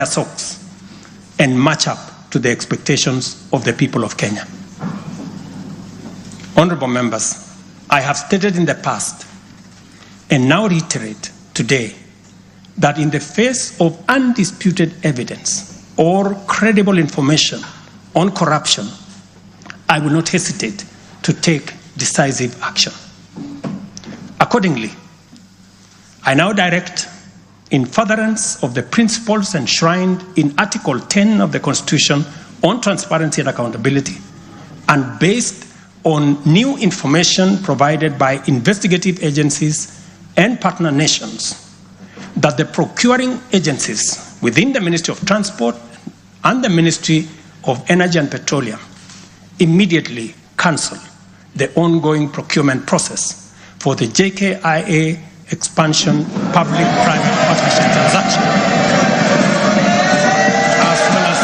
socks and match up to the expectations of the people of Kenya. Honorable members, I have stated in the past and now reiterate today that in the face of undisputed evidence or credible information on corruption, I will not hesitate to take decisive action. Accordingly, I now direct, in furtherance of the principles enshrined in Article 10 of the Constitution on transparency and accountability, and based on new information provided by investigative agencies and partner nations, that the procuring agencies within the Ministry of Transport and the Ministry of Energy and Petroleum immediately cancel the ongoing procurement process for the JKIA expansion public-private partnership transaction, as well as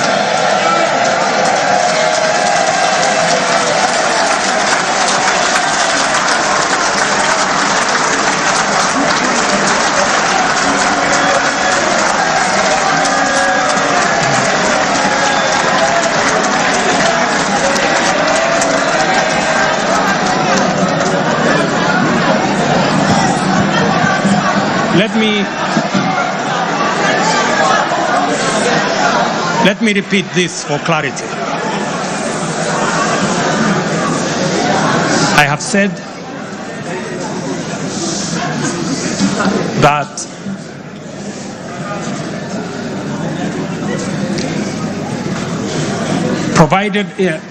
Let me repeat this for clarity. I have said that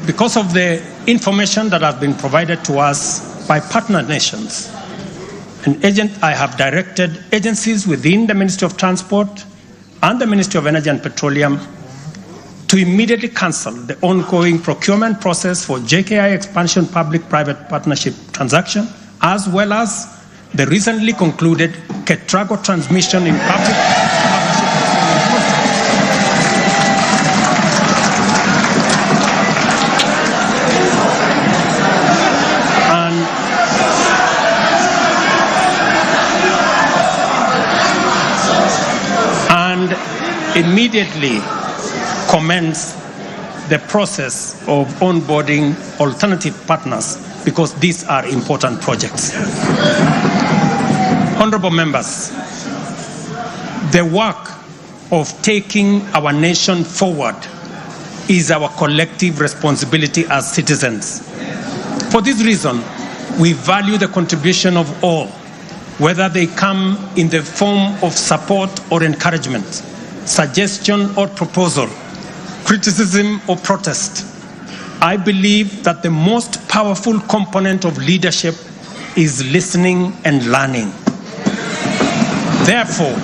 because of the information that has been provided to us by partner nations, I have directed agencies within the Ministry of Transport and the Ministry of Energy and Petroleum to immediately cancel the ongoing procurement process for JKI expansion public-private partnership transaction, as well as the recently concluded Ketrago transmission in public partnership. And immediately commence the process of onboarding alternative partners, because these are important projects. Honorable members, the work of taking our nation forward is our collective responsibility as citizens. For this reason, we value the contribution of all, whether they come in the form of support or encouragement, suggestion or proposal, criticism or protest. I believe that the most powerful component of leadership is listening and learning. Therefore,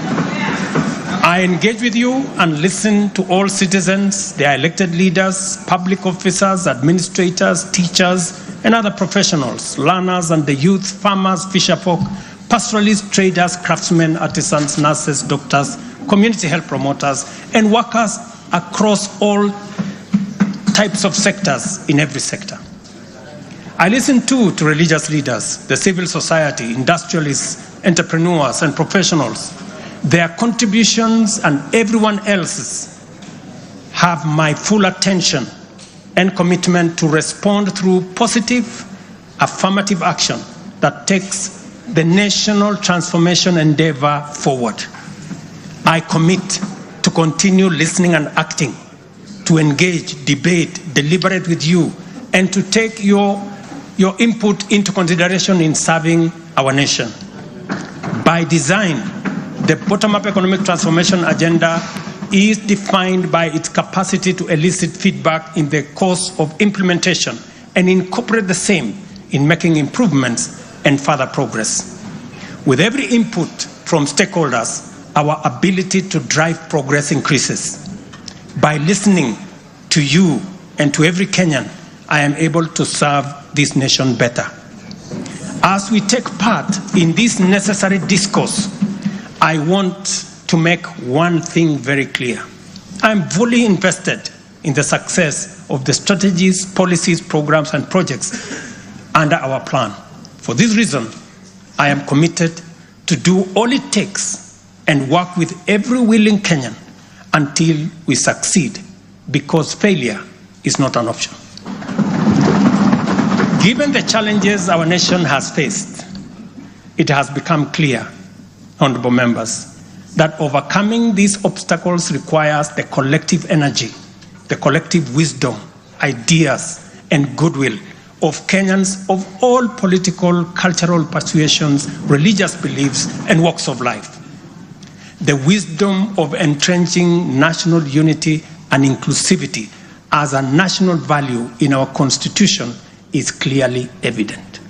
I engage with you and listen to all citizens, their elected leaders, public officers, administrators, teachers, and other professionals, learners and the youth, farmers, fisherfolk, pastoralists, traders, craftsmen, artisans, nurses, doctors, community health promoters, and workers across all types of sectors in every sector. I listen too to religious leaders, the civil society, industrialists, entrepreneurs, and professionals. Their contributions and everyone else's have my full attention and commitment to respond through positive, affirmative action that takes the national transformation endeavor forward. I commit to continue listening and acting, to engage, debate, deliberate with you, and to take your input into consideration in serving our nation. By design, the bottom-up economic transformation agenda is defined by its capacity to elicit feedback in the course of implementation and incorporate the same in making improvements and further progress. With every input from stakeholders, our ability to drive progress increases. By listening to you and to every Kenyan, I am able to serve this nation better. As we take part in this necessary discourse, I want to make one thing very clear. I am fully invested in the success of the strategies, policies, programs, and projects under our plan. For this reason, I am committed to do all it takes and work with every willing Kenyan until we succeed, because failure is not an option. Given the challenges our nation has faced, it has become clear, honorable members, that overcoming these obstacles requires the collective energy, the collective wisdom, ideas, and goodwill of Kenyans of all political, cultural persuasions, religious beliefs, and walks of life. The wisdom of entrenching national unity and inclusivity as a national value in our Constitution is clearly evident.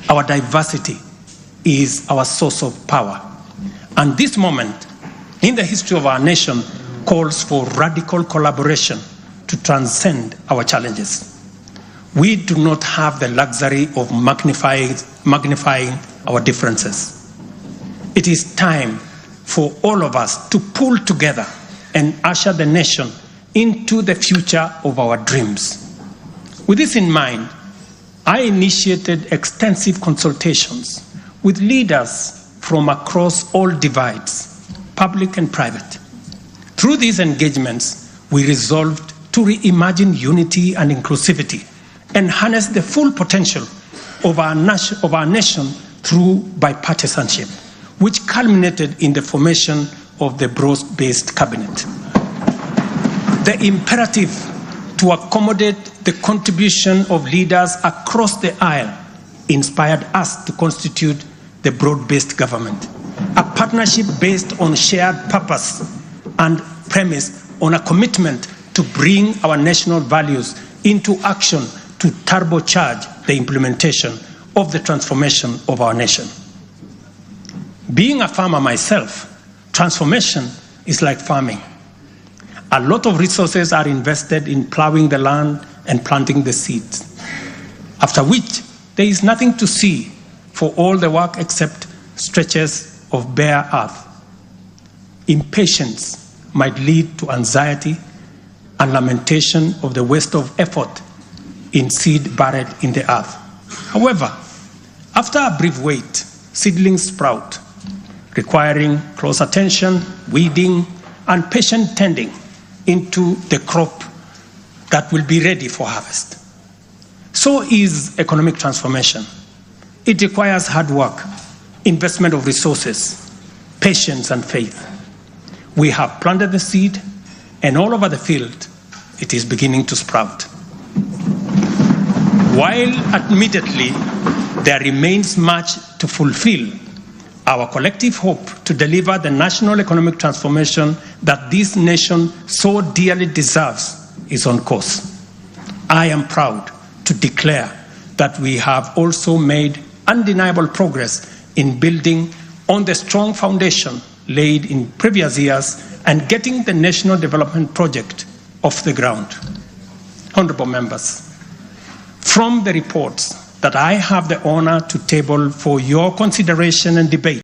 Our diversity is our source of power. And this moment in the history of our nation calls for radical collaboration to transcend our challenges. We do not have the luxury of magnifying our differences. It is time for all of us to pull together and usher the nation into the future of our dreams. With this in mind, I initiated extensive consultations with leaders from across all divides, public and private. Through these engagements, we resolved to reimagine unity and inclusivity and harness the full potential of our nation through bipartisanship, which culminated in the formation of the broad-based cabinet. The imperative to accommodate the contribution of leaders across the aisle inspired us to constitute the broad-based government, a partnership based on shared purpose and premise on a commitment to bring our national values into action to turbocharge the implementation of the transformation of our nation. Being a farmer myself, transformation is like farming. A lot of resources are invested in plowing the land and planting the seeds, after which there is nothing to see for all the work except stretches of bare earth. Impatience might lead to anxiety and lamentation of the waste of effort in seed buried in the earth. However, after a brief wait, seedlings sprout, requiring close attention, weeding, and patient tending into the crop that will be ready for harvest. So is economic transformation. It requires hard work, investment of resources, patience, and faith. We have planted the seed, and all over the field, it is beginning to sprout. While admittedly there remains much to fulfill, our collective hope to deliver the national economic transformation that this nation so dearly deserves is on course. I am proud to declare that we have also made undeniable progress in building on the strong foundation laid in previous years and getting the national development project off the ground. Honorable members, from the reports that I have the honor to table for your consideration and debate,